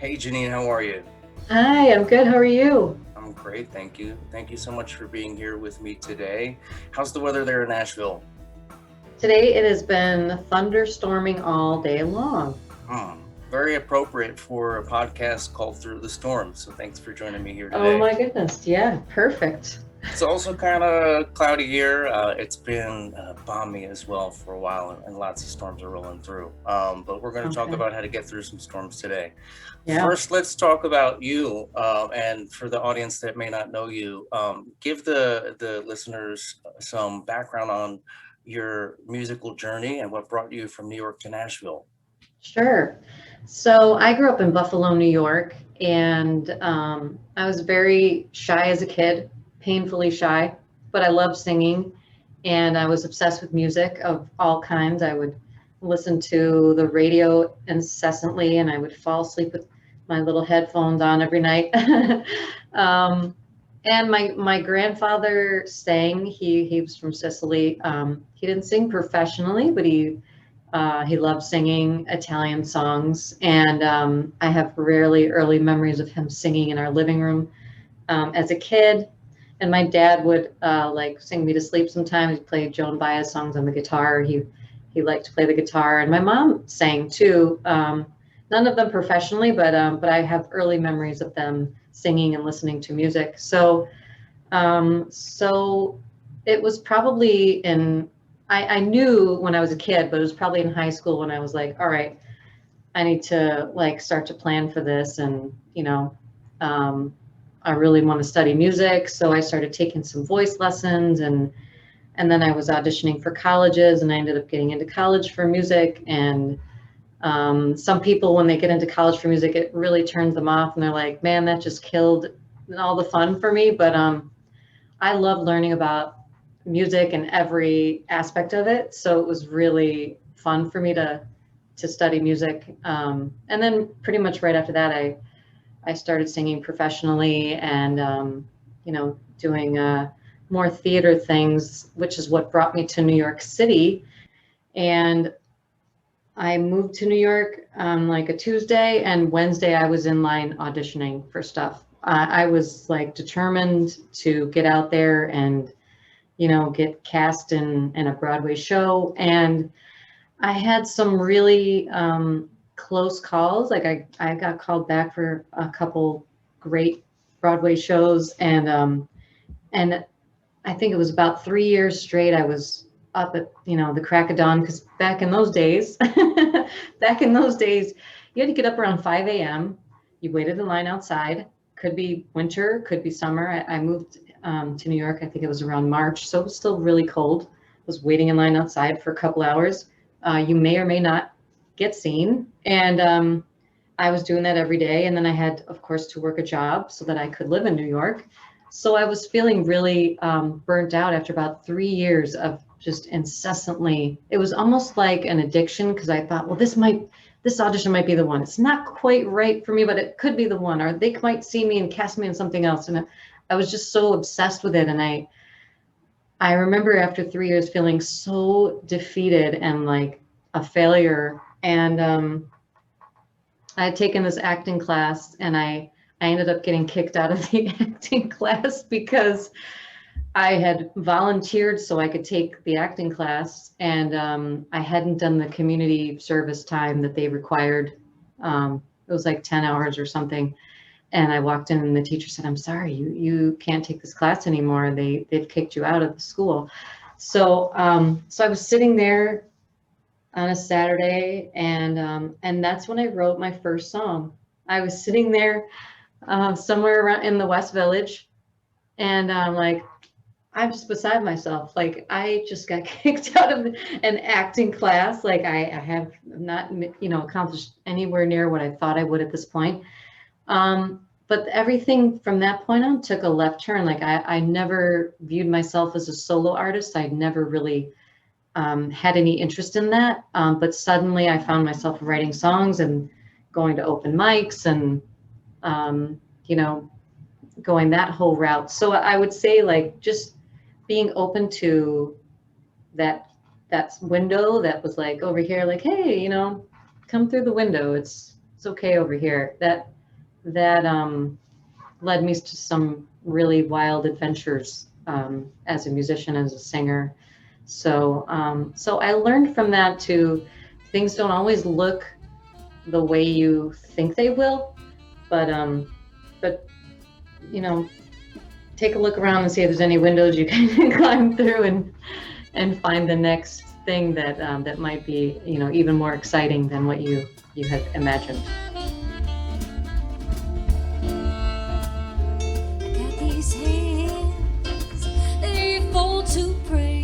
Hey Jeneen, how are you? Hi, I'm good. How are you? I'm great, thank you. Thank you so much for being here with me today. How's the weather there in Nashville? Today it has been thunderstorming all day long. Very appropriate for a podcast called Through the Storm. So thanks for joining me here Oh today. my goodness. Yeah, perfect. It's also kind of cloudy here. It's been balmy as well for a while, and lots of storms are rolling through. But we're going to talk Okay. about how to get through some storms today. Yeah. First, let's talk about you. And for the audience that may not know you, give the listeners some background on your musical journey and what brought you from New York to Nashville. Sure. So I grew up in Buffalo, New York, and I was very shy as a kid, painfully shy, but I loved singing, and I was obsessed with music of all kinds. I would listen to the radio incessantly, and I would fall asleep with my little headphones on every night. um, and my grandfather sang. He was from Sicily. He didn't sing professionally, but he loved singing Italian songs, and I have rarely early memories of him singing in our living room as a kid. And my dad would like sing me to sleep sometimes. He'd play Joan Baez songs on the guitar. He liked to play the guitar, and my mom sang too. None of them professionally, but I have early memories of them singing and listening to music. So it was probably in, I knew when I was a kid, but it was probably in high school when I was like, all right, I need to like start to plan for this. And, um, I really want to study music. So I started taking some voice lessons, and then I was auditioning for colleges, and I ended up getting into college for music. And some people, when they get into college for music, it really turns them off and they're like, man, that just killed all the fun for me. But I love learning about music and every aspect of it. So it was really fun for me to study music. And then pretty much right after that, I started singing professionally and doing more theater things, which is what brought me to New York City. And I moved to New York on like a Tuesday, and Wednesday I was in line auditioning for stuff. I was like determined to get out there and get cast in a Broadway show. And I had some really close calls. Like I got called back for a couple great Broadway shows, and I think it was about 3 years straight. I was up at the crack of dawn, because back in those days, you had to get up around 5 a.m. You waited in line outside. Could be winter, could be summer. I moved to New York. I think it was around March, so it was still really cold. Was waiting in line outside for a couple hours. You may or may not get seen, and I was doing that every day. And then I had, of course, to work a job so that I could live in New York. So I was feeling really burnt out after about 3 years of just incessantly. It was almost like an addiction, because I thought, well, this audition might be the one. It's not quite right for me, but it could be the one, or they might see me and cast me in something else. And I was just so obsessed with it. And I remember after 3 years feeling so defeated and like a failure. And I had taken this acting class, and I ended up getting kicked out of the acting class because I had volunteered so I could take the acting class, and I hadn't done the community service time that they required. It was like 10 hours or something. And I walked in, and the teacher said, I'm sorry, you can't take this class anymore. They've kicked you out of the school. So I was sitting there on a Saturday, and that's when I wrote my first song. I was sitting there somewhere around in the West Village, and like, I'm just beside myself. Like, I just got kicked out of an acting class. Like, I have not accomplished anywhere near what I thought I would at this point. But everything from that point on took a left turn. Like, I never viewed myself as a solo artist. I'd never really had any interest in that. But suddenly I found myself writing songs and going to open mics, and, um, you know, going that whole route. So I would say, like, just being open to that window that was like over here, like, hey, come through the window. It's okay over here. that led me to some really wild adventures as a musician, as a singer. So I learned from that too. Things don't always look the way you think they will, but you know, take a look around and see if there's any windows you can climb through and find the next thing that that might be, you know, even more exciting than what you had imagined. Got these hands, they fold to pray.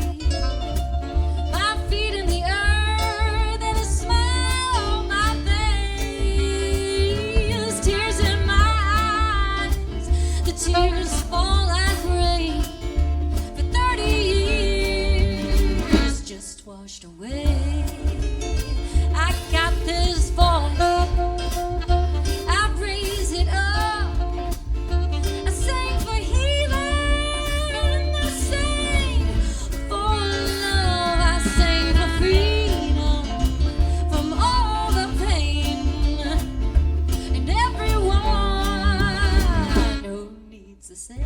My feet in the earth and a smile on my face. Tears in my eyes, the tears fall like rain. For 30 years, just washed away. I got this voice, I raise it up. I sing for healing, I sing for love, I sing for freedom from all the pain. And everyone who needs the same.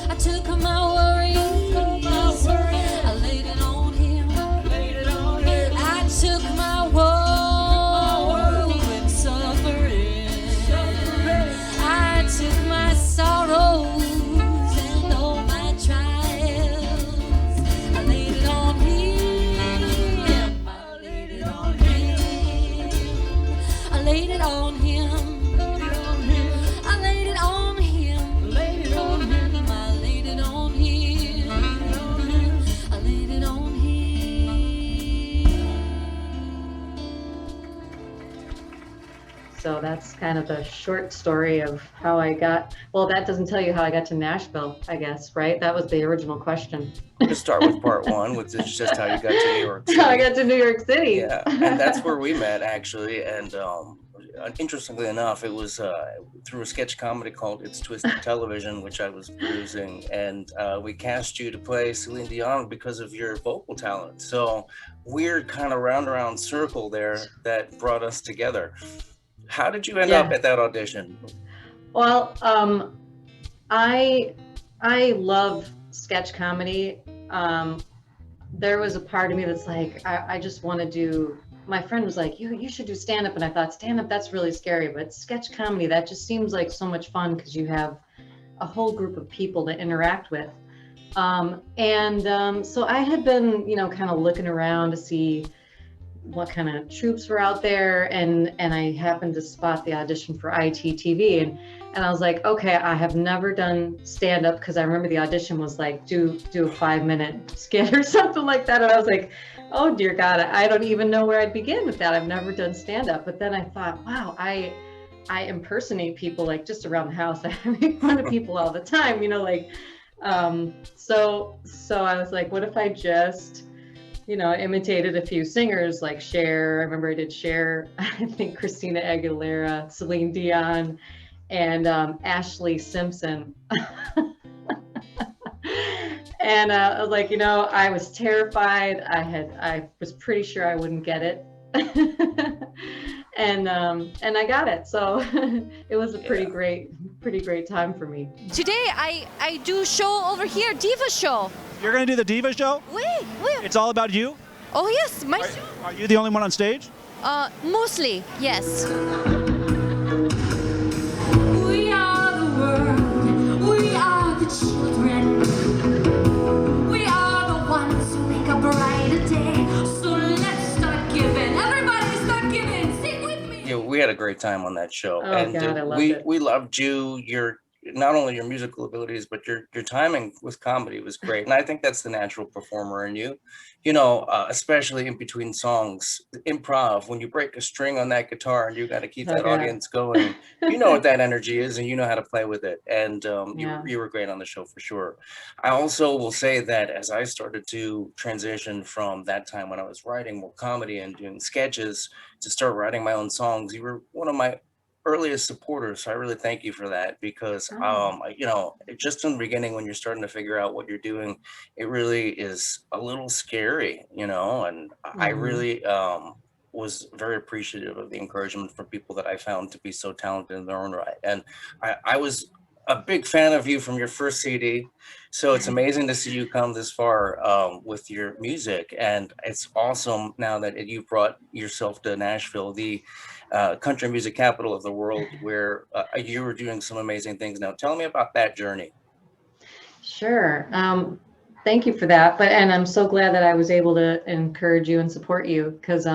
I took my worries, I laid it on him. I took my woe and suffering. I took my sorrows and all my trials. I laid it on him. I laid it on him. I laid it on him. I laid it on him. I laid it on him. I laid it on him. I laid it on him. So that's kind of the short story of how I got, well, that doesn't tell you how I got to Nashville, I guess, right? That was the original question. We're gonna start with part one, which is just how you got to New York How I City. got to New York City. Yeah, and that's where we met actually. And interestingly enough, it was through a sketch comedy called It's Twisted Television, which I was producing, and we cast you to play Celine Dion because of your vocal talent. So weird kind of round circle there that brought us together. How did you end up Yeah. at that audition? Well, I love sketch comedy. There was a part of me that's like, I just want to do. My friend was like, you should do stand up, and I thought stand up, that's really scary, but sketch comedy, that just seems like so much fun because you have a whole group of people to interact with. So I had been, you know, kind of looking around to see what kind of troops were out there, and I happened to spot the audition for ITTV, and I was like, okay, I have never done stand up, because I remember the audition was like, do a 5-minute skit or something like that, and I was like, oh dear God, I don't even know where I'd begin with that. I've never done stand up. But then I thought, wow, I impersonate people like just around the house. I make fun of people all the time, you know, like so I was like, what if I just, you know, imitated a few singers like Cher. I remember I did Cher, I think Christina Aguilera, Celine Dion, and Ashley Simpson. And I was like, you know, I was terrified. I was pretty sure I wouldn't get it. And I got it. So it was a pretty great time for me. Today I do show over here, Diva Show. You're gonna do the Diva show? Oui. It's all about you? Oh yes, my show. Are you the only one on stage? Mostly, yes. We are the world. We are the children. We are the ones who make a brighter day. So let's start giving. Everybody start giving. Sing with me. Yeah, we had a great time on that show, Oh, and God, I loved it. we loved you. Your not only your musical abilities, but your timing with comedy was great, and I think that's the natural performer in you. You know, especially in between songs, improv. When you break a string on that guitar and you got to keep Oh, that yeah. audience going, you know what that energy is, and you know how to play with it. And Yeah. you were great on the show for sure. I also will say that as I started to transition from that time when I was writing more comedy and doing sketches to start writing my own songs, you were one of my earliest supporters. So I really thank you for that, because Oh. you know, just in the beginning when you're starting to figure out what you're doing, it really is a little scary, you know, and I Mhm. really was very appreciative of the encouragement from people that I found to be so talented in their own right. And I was a big fan of you from your first CD. So it's amazing to see you come this far with your music. And it's awesome now that you brought yourself to Nashville, the country music capital of the world, where you were doing some amazing things. Now, tell me about that journey. Sure. Thank you for that. And I'm so glad that I was able to encourage you and support you, because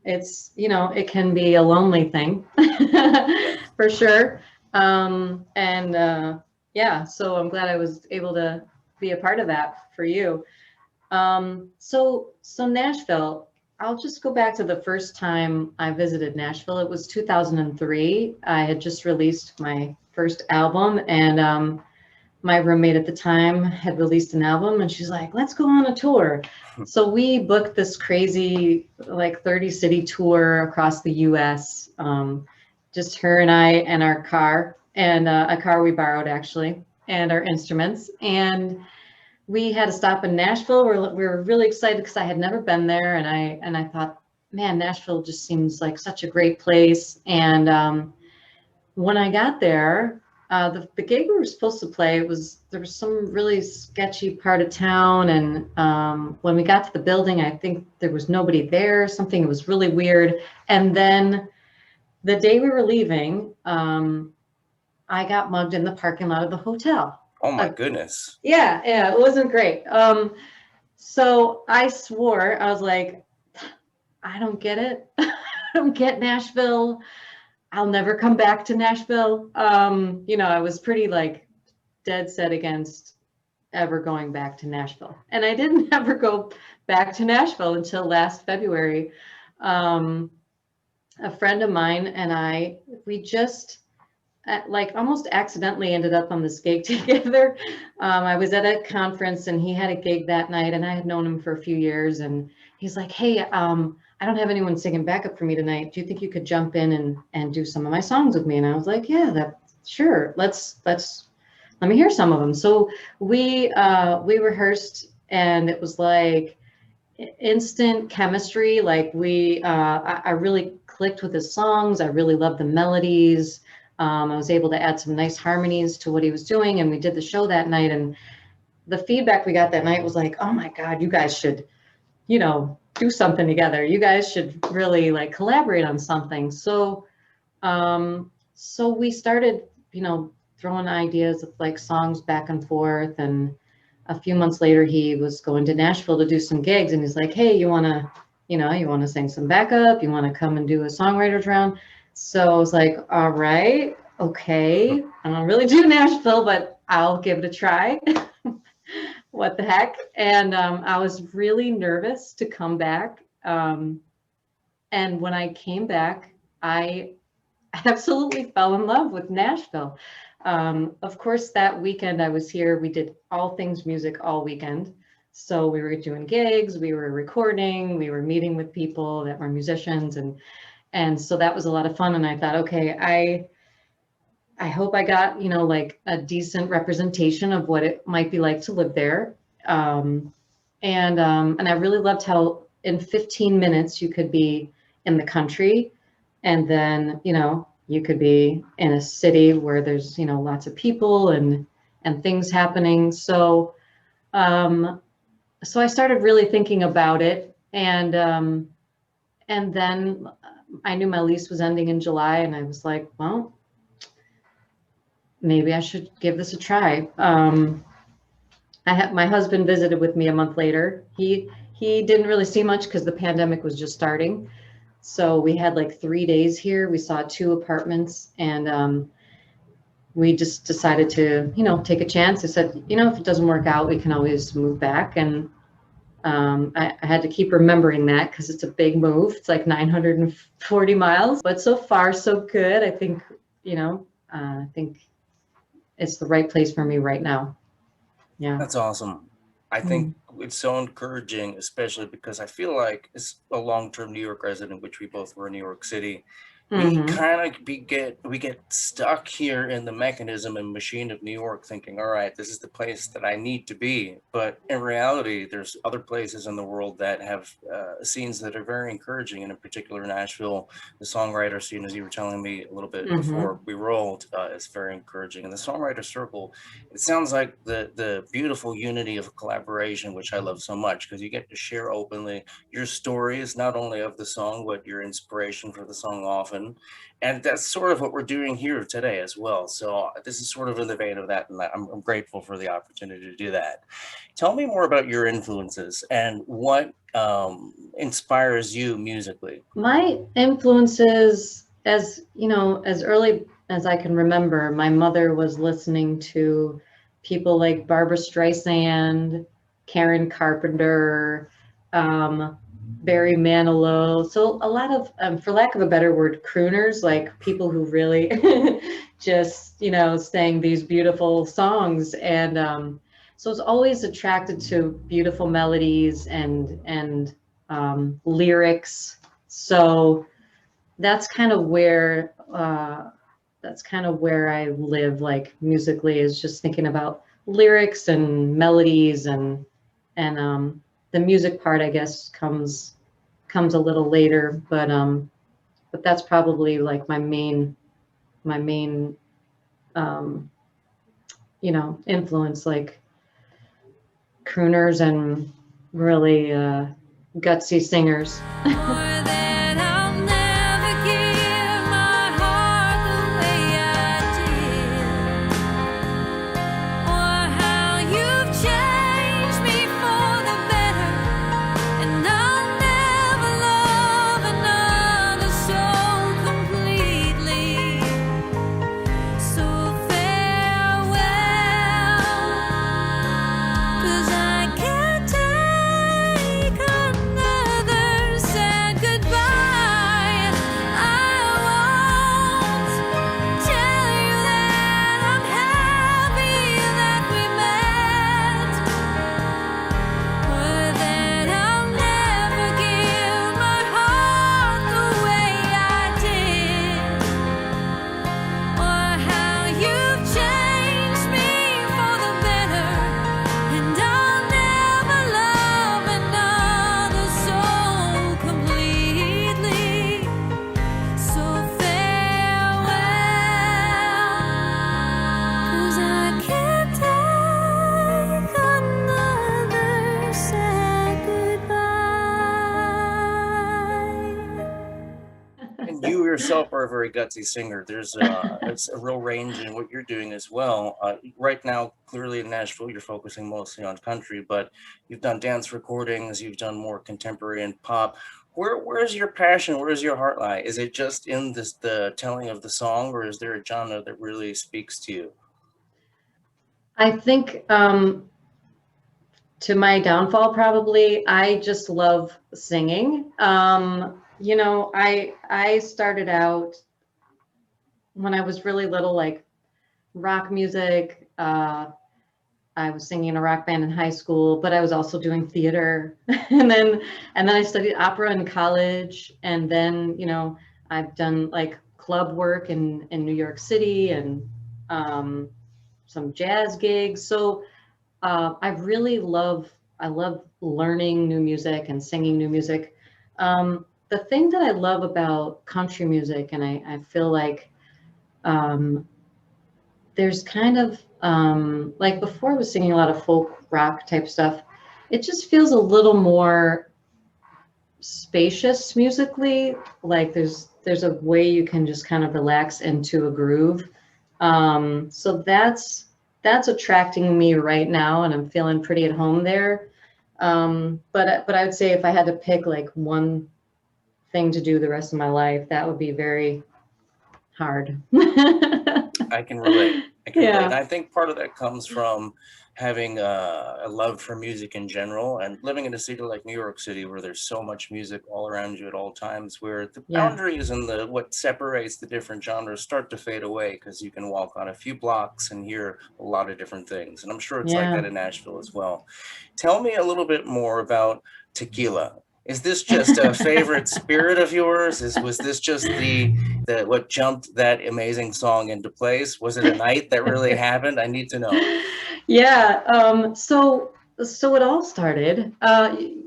it's, it can be a lonely thing for sure. Yeah, so I'm glad I was able to be a part of that for you. So Nashville, I'll just go back to the first time I visited Nashville. It was 2003. I had just released my first album, and my roommate at the time had released an album, and she's like, let's go on a tour. So we booked this crazy, like 30 city tour across the US, just her and I and our car, and a car we borrowed actually, and our instruments. And we had to stop in Nashville. We were really excited because I had never been there, and I thought, man, Nashville just seems like such a great place. And when I got there, the gig we were supposed to play there was some really sketchy part of town, and when we got to the building, I think there was nobody there. Something was really weird. And then the day we were leaving, I got mugged in the parking lot of the hotel. Oh my goodness. Yeah, it wasn't great. So I swore, I was like, I don't get it. I don't get Nashville. I'll never come back to Nashville. I was pretty like dead set against ever going back to Nashville. And I didn't ever go back to Nashville until last February. A friend of mine and we just like almost accidentally ended up on this gig together. I was at a conference and he had a gig that night, and I had known him for a few years, and he's like, hey, I don't have anyone singing backup for me tonight. Do you think you could jump in and do some of my songs with me? And I was like, yeah, sure. Let me hear some of them. So we rehearsed, and it was like instant chemistry. Like I really clicked with his songs. I really loved the melodies. I was able to add some nice harmonies to what he was doing, and we did the show that night. And the feedback we got that night was like, oh my God, you guys should, do something together. You guys should really like collaborate on something. So we started, throwing ideas of like songs back and forth. And a few months later, he was going to Nashville to do some gigs, and he's like, hey, you want to sing some backup? You want to come and do a songwriters round? So I was like, all right, okay. I don't really do Nashville, but I'll give it a try. What the heck? And I was really nervous to come back. And when I came back, I absolutely fell in love with Nashville. Of course, that weekend I was here, we did all things music all weekend. So we were doing gigs, we were recording, we were meeting with people that were musicians, and so that was a lot of fun. And I thought, okay, I hope I got, like a decent representation of what it might be like to live there. And I really loved how in 15 minutes you could be in the country, and then, you could be in a city where there's, lots of people and things happening. So I started really thinking about it, and then I knew my lease was ending in July, and I was like, well, maybe I should give this a try. My husband visited with me a month later. He didn't really see much because the pandemic was just starting. So we had like 3 days here. We saw 2 apartments, and we just decided to, take a chance. I said, if it doesn't work out, we can always move back. And I had to keep remembering that because it's a big move. It's like 940 miles, but so far so good. I think, I think it's the right place for me right now. Yeah. That's awesome. I think it's so encouraging, especially because I feel like as a long-term New York resident, which we both were in New York City, we Mm-hmm. kind of we get stuck here in the mechanism and machine of New York, thinking, all right, this is the place that I need to be. But in reality, there's other places in the world that have scenes that are very encouraging, and in particular Nashville, the songwriter scene, as you were telling me a little bit Mm-hmm. before we rolled, is very encouraging. And the songwriter circle, it sounds like the beautiful unity of collaboration, which I love so much, because you get to share openly your stories, not only of the song, but your inspiration for the song often. And that's sort of what we're doing here today as well. So this is sort of in the vein of that. And I'm grateful for the opportunity to do that. Tell me more about your influences and what inspires you musically. My influences, as you know, as early as I can remember, my mother was listening to people like Barbara Streisand, Karen Carpenter, um, Barry Manilow. So a lot of, for lack of a better word, crooners, like people who really just, sang these beautiful songs. And so I was always attracted to beautiful melodies and lyrics. So that's kind of where I live, like musically, is just thinking about lyrics and melodies, and the music part, I guess, comes a little later, but that's probably like my main um, influence, like crooners and really gutsy singers. More than I'll never give my heart the way I did, or how you've changed me for the better, and I'll never love another so completely. So farewell, 'cause I can't take another sad goodbye. I won't tell you that I'm happy that we met, or that I'll never give my heart the way I did, or how you've changed me for the better, and I'll never love another so completely. So farewell, 'cause I can't take another sad goodbye. And you yourself are a very gutsy singer. There's it's a real range in what you're doing as well. Right now, clearly in Nashville, you're focusing mostly on country, but you've done dance recordings, you've done more contemporary and pop. Where's your passion? Where's your heart lie? Is it just in the telling of the song, or is there a genre that really speaks to you? I think to my downfall, probably, I just love singing. I started out when I was really little, like rock music. I was singing in a rock band in high school, but I was also doing theater, and then I studied opera in college, and then I've done like club work in New York City, and um, some jazz gigs. So I love learning new music and singing new music. The thing that I love about country music, and I feel like um, there's kind of like before I was singing a lot of folk rock type stuff, it just feels a little more spacious musically. Like there's a way you can just kind of relax into a groove. So that's attracting me right now, and I'm feeling pretty at home there. But I would say if I had to pick like one thing to do the rest of my life, that would be very hard. I can relate. I can relate. And Yeah. I think part of that comes from having a love for music in general, and living in a city like New York City, where there's so much music all around you at all times, where the Yeah. boundaries and the what separates the different genres start to fade away, because you can walk on a few blocks and hear a lot of different things. And I'm sure it's like Yeah. that in Nashville as well. Tell me a little bit more about tequila. Is this just a favorite spirit of yours? Was this just the what jumped that amazing song into place? Was it a night that really happened? I need to know. Yeah. So it all started.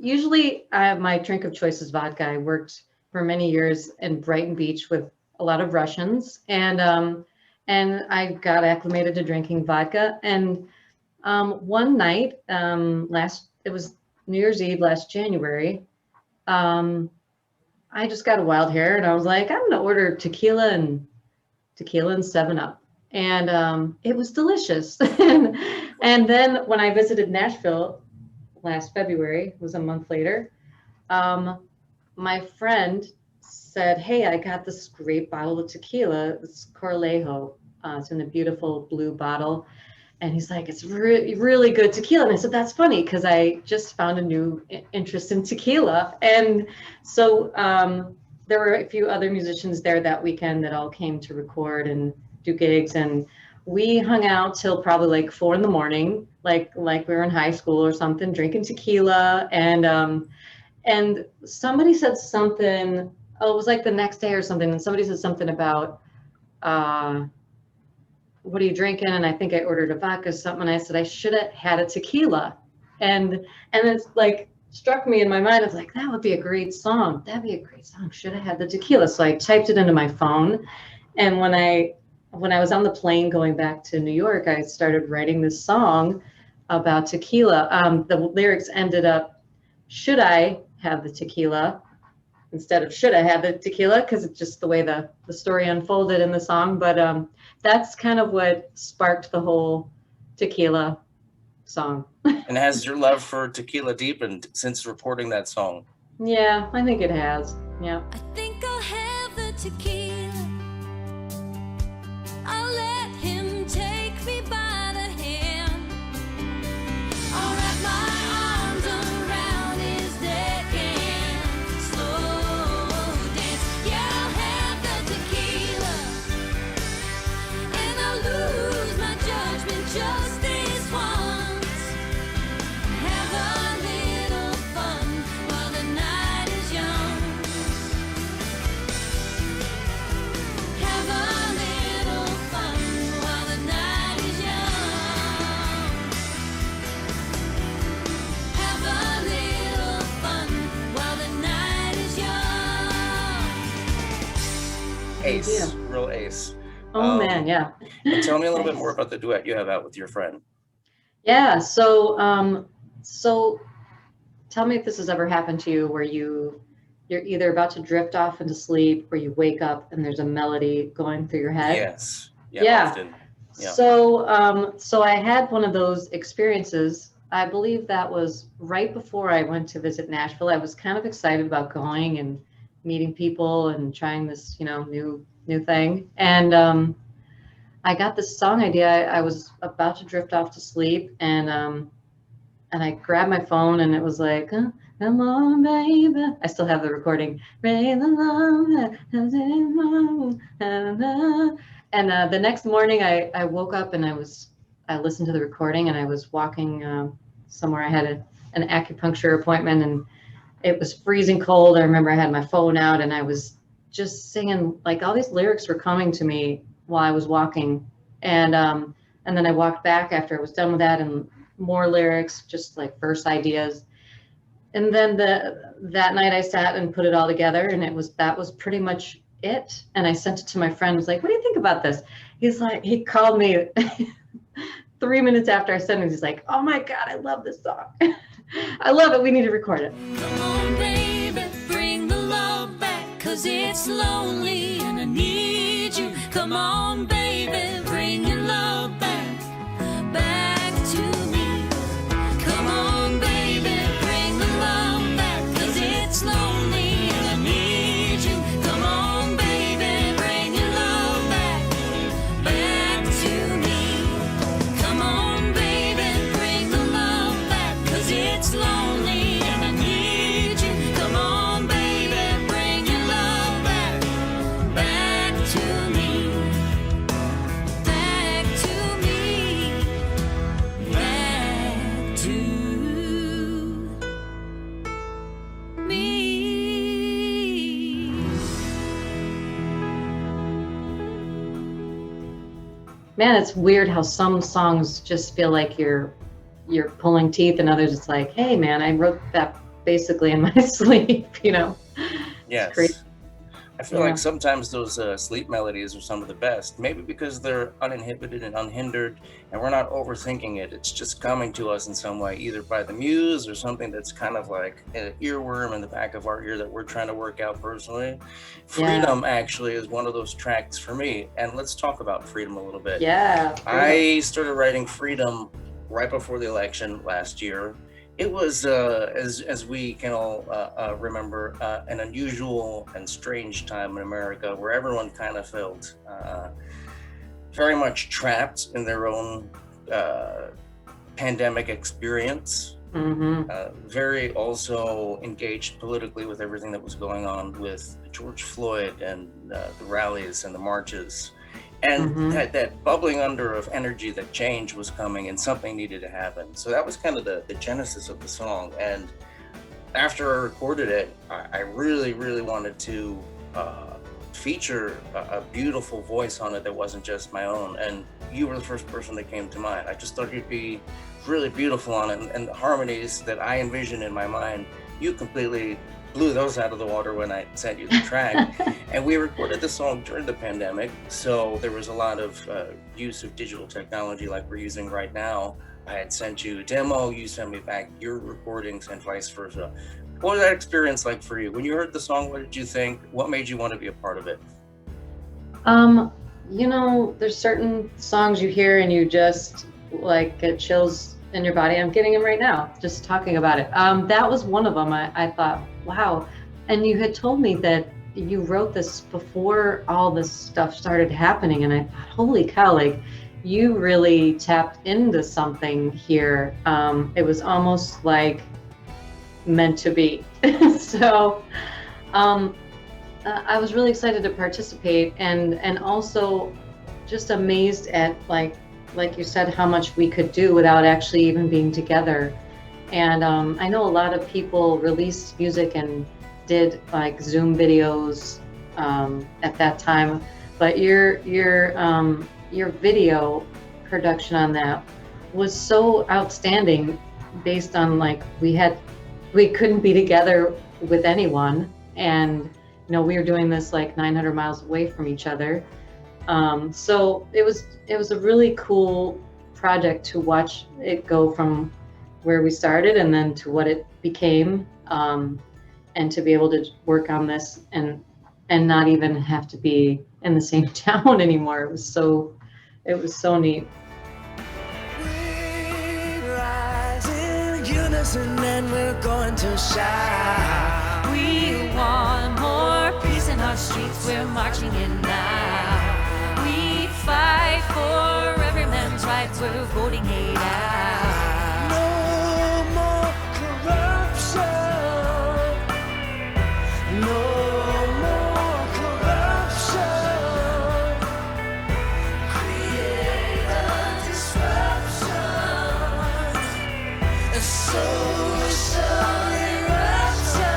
Usually, my drink of choice is vodka. I worked for many years in Brighton Beach with a lot of Russians, and I got acclimated to drinking vodka. And one night, it was New Year's Eve last January. I just got a wild hair, and I was like, I'm gonna order tequila and 7-Up, and it was delicious. And then when I visited Nashville last February, it was a month later, my friend said, hey, I got this great bottle of tequila. It's Corlejo. It's in a beautiful blue bottle. And he's like, it's really good tequila. And I said, that's funny, because I just found a new interest in tequila. And so there were a few other musicians there that weekend that all came to record and do gigs. And we hung out till probably like 4 a.m, like we were in high school or something, drinking tequila. And somebody said something, it was like the next day or something. And somebody said something about, what are you drinking? And I think I ordered a vodka something. And I said, I should have had a tequila. And it's like struck me in my mind. I was like, that would be a great song. That'd be a great song. Should have had the tequila. So I typed it into my phone. And when I was on the plane going back to New York, I started writing this song about tequila. The lyrics ended up, should I have the tequila? Instead of should I have the tequila, because it's just the way the story unfolded in the song. But that's kind of what sparked the whole tequila song. And has your love for tequila deepened since recording that song? Yeah, I think it has. Yeah. I think I'll have the tequila. I'll let him take me by the hand. I'll wrap my arms around his neck and slow dance. Yeah, I'll have the tequila, and I'll lose my judgment just this once. Have a little fun while the night is young. Have a little fun while the night is young. Have a little fun while the night is young. Ace, real ace. Oh man, yeah. And tell me a little bit more about the duet you have out with your friend. Yeah. So tell me if this has ever happened to you, where you're either about to drift off into sleep, or you wake up and there's a melody going through your head. Yes. Yeah. Often. Yeah. So I had one of those experiences. I believe that was right before I went to visit Nashville. I was kind of excited about going and meeting people and trying this, new thing. And I got this song idea. I was about to drift off to sleep, and I grabbed my phone, and it was like, come on, baby. I still have the recording. And the next morning, I woke up and I listened to the recording, and I was walking somewhere. I had an acupuncture appointment, and it was freezing cold. I remember I had my phone out, and I was just singing, like all these lyrics were coming to me while I was walking. And then I walked back after I was done with that, and more lyrics, just like verse ideas. And then that night I sat and put it all together, and that was pretty much it. And I sent it to my friend. I was like, what do you think about this? He called me 3 minutes after I sent it. He's like, oh my God, I love this song. I love it. We need to record it. Come on, baby, bring the love back, 'cause it's lonely and I need you. Come on, baby, bring your love back to me. Come on, baby, bring the love back, 'cause it's lonely and I need you. Come on, baby, bring your love back to me. Come on, baby, bring the love back, 'cause it's lonely and I need you. Come on, baby, bring your love back to me. Man, it's weird how some songs just feel like you're pulling teeth, and others it's like, hey man, I wrote that basically in my sleep, you know. It's crazy. Yes. I feel Yeah. like sometimes those sleep melodies are some of the best, maybe because they're uninhibited and unhindered, and we're not overthinking it. It's just coming to us in some way, either by the muse or something that's kind of like an earworm in the back of our ear that we're trying to work out personally. Freedom actually is one of those tracks for me, and let's talk about Freedom a little bit. Yeah. I started writing Freedom right before the election last year. It was, as we can all remember, an unusual and strange time in America where everyone kind of felt very much trapped in their own pandemic experience. Very also engaged politically with everything that was going on with George Floyd and the rallies and the marches. And that bubbling under of energy that change was coming and something needed to happen. So that was kind of the genesis of the song. And after I recorded it, I really, really wanted to feature a beautiful voice on it that wasn't just my own. And you were the first person that came to mind. I just thought you'd be really beautiful on it. And the harmonies that I envisioned in my mind, you completely blew those out of the water when I sent you the track. And we recorded the song during the pandemic, so there was a lot of use of digital technology like we're using right now. I had sent you a demo, you sent me back your recordings, and vice versa. What was that experience like for you? When you heard the song, what did you think? What made you want to be a part of it? You know, there's certain songs you hear and you just like get chills in your body. I'm getting them right now, just talking about it. That was one of them. I thought, wow. And you had told me that you wrote this before all this stuff started happening. And I thought, holy cow, like you really tapped into something here. It was almost like meant to be. So I was really excited to participate and also just amazed at like you said, how much we could do without actually even being together. And I know a lot of people released music and did like Zoom videos at that time, but your video production on that was so outstanding based on like we couldn't be together with anyone, and you know we were doing this like 900 miles away from each other. So it was a really cool project to watch it go from where we started and then to what it became, and to be able to work on this and not even have to be in the same town anymore. It was so neat. We rise in unison and we're going to shine. We want more peace in our streets, we're marching in now. We fight for every man's rights, we're voting hate out. No more corruption. No more corruption. Create a disruption. A social eruption.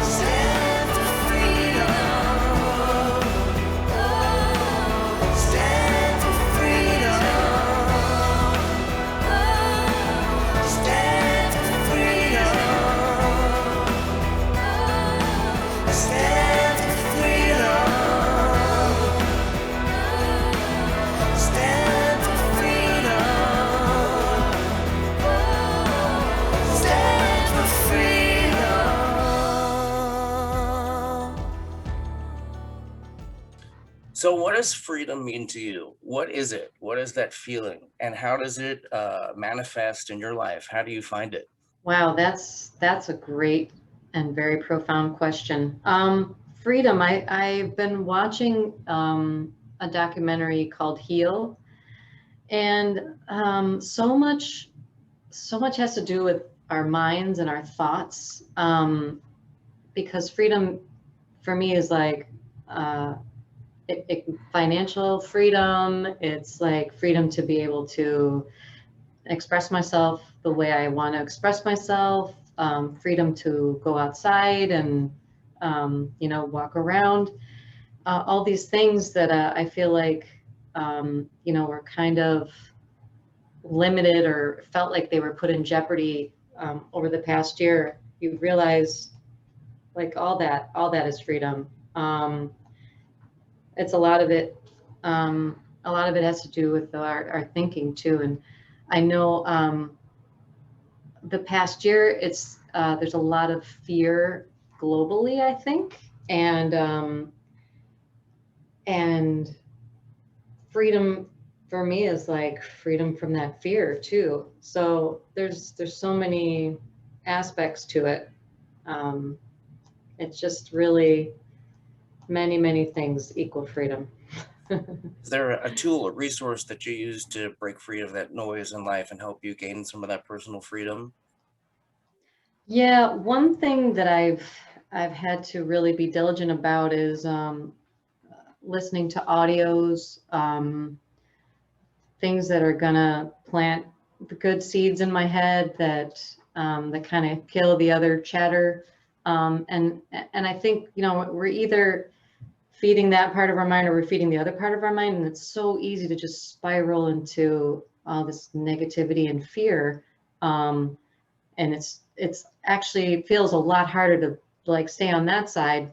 Stand for freedom. Stand for freedom. Stand for freedom. Stand for freedom. Stand for freedom. Stand for freedom. So what does freedom mean to you? What is it? What is that feeling? And how does it manifest in your life? How do you find it? Wow, that's a great and very profound question. Freedom. I've been watching a documentary called Heal, and so much has to do with our minds and our thoughts. Because freedom for me is like financial freedom. It's like freedom to be able to express myself the way I want to express myself, freedom to go outside and, walk around. all these things that I feel like, were kind of limited or felt like they were put in jeopardy over the past year. You realize like all that is freedom. It's a lot of it. A lot of it has to do with our thinking too. And I know the past year, it's there's a lot of fear globally, I think, and freedom for me is like freedom from that fear too. So there's so many aspects to it. It's just really many things equal freedom. Is there a tool or resource that you use to break free of that noise in life and help you gain some of that personal freedom? Yeah, one thing that I've had to really be diligent about is listening to audios, things that are gonna plant the good seeds in my head that that kind of kill the other chatter. And I think we're either feeding that part of our mind or we're feeding the other part of our mind, and it's so easy to just spiral into all this negativity and fear. And it's actually feels a lot harder to like stay on that side,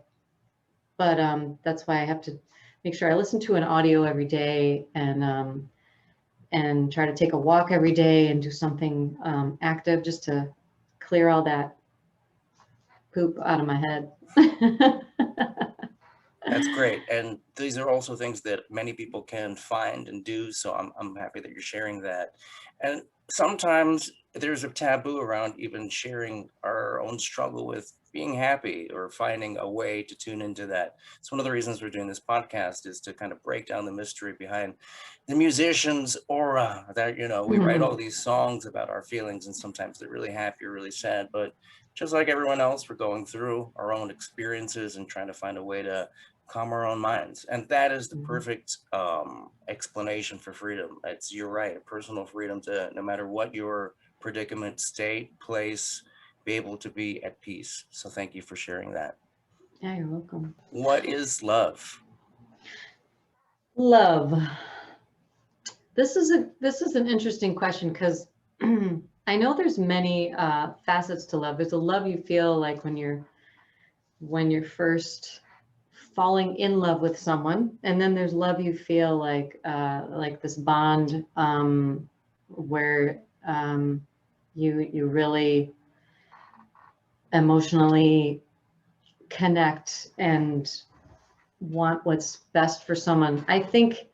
but that's why I have to make sure I listen to an audio every day and try to take a walk every day and do something active just to clear all that poop out of my head. That's great. And these are also things that many people can find and do. So I'm happy that you're sharing that. And sometimes there's a taboo around even sharing our own struggle with being happy or finding a way to tune into that. It's one of the reasons we're doing this podcast, is to kind of break down the mystery behind the musician's aura that, we write all these songs about our feelings, and sometimes they're really happy or really sad, but just like everyone else, we're going through our own experiences and trying to find a way to calm our own minds. And that is the perfect explanation for freedom. You're right, personal freedom to, no matter what your predicament, state, place, be able to be at peace. So thank you for sharing that. Yeah, you're welcome. What is love? Love. This is an interesting question because I know there's many facets to love. There's a love you feel like when you're first falling in love with someone, and then there's love you feel like this bond where you really emotionally connect and want what's best for someone. I think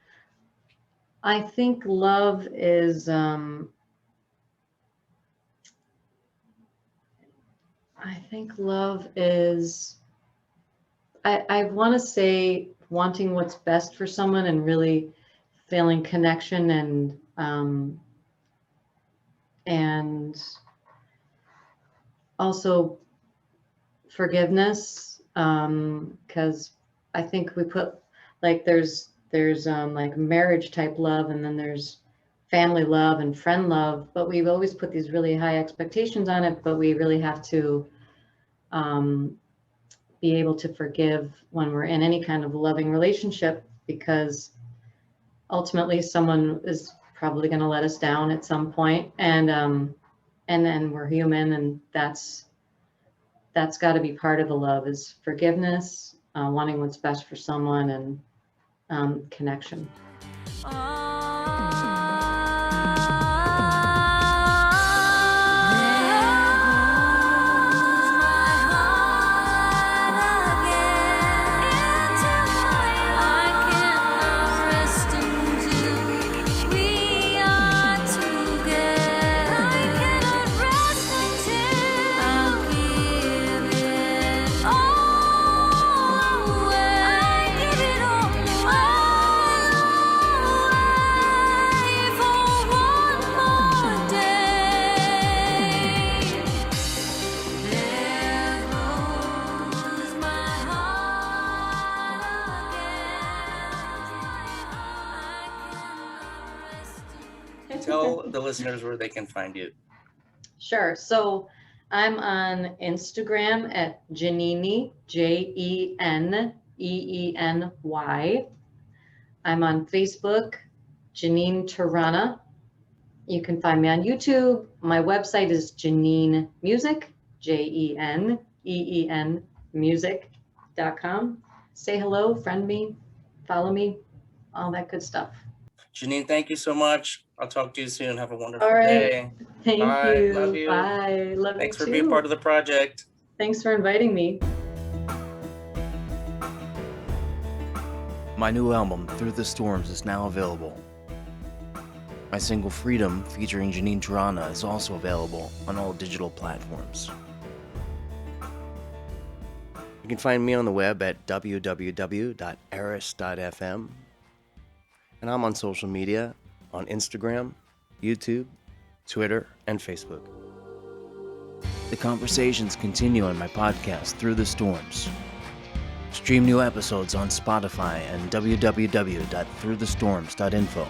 love is I want to say wanting what's best for someone and really feeling connection and also forgiveness, because I think we put like there's like marriage type love, and then there's family love and friend love, but we've always put these really high expectations on it, but we really have to be able to forgive when we're in any kind of loving relationship, because ultimately someone is probably going to let us down at some point, and then we're human, and that's got to be part of the love, is forgiveness, wanting what's best for someone, and connection. Tell the listeners where they can find you. Sure. So I'm on Instagram at Jeneen, Jeneen, Jenny. I'm on Facebook, Jeneen Terrana. You can find me on YouTube. My website is Jeneen Music, JENEEN music.com. Say hello, friend me, follow me, all that good stuff. Jeneen, thank you so much. I'll talk to you soon. Have a wonderful All right. day. Thank Bye. you. Love you. Bye. Love Thanks you for being too. part of the project. Thanks for inviting me. My new album, Through the Storms, is now available. My single Freedom, featuring Jeneen Terrana, is also available on all digital platforms. You can find me on the web at www.aris.fm. And I'm on social media on Instagram, YouTube, Twitter, and Facebook. The conversations continue on my podcast, Through the Storms. Stream new episodes on Spotify and www.throughthestorms.info.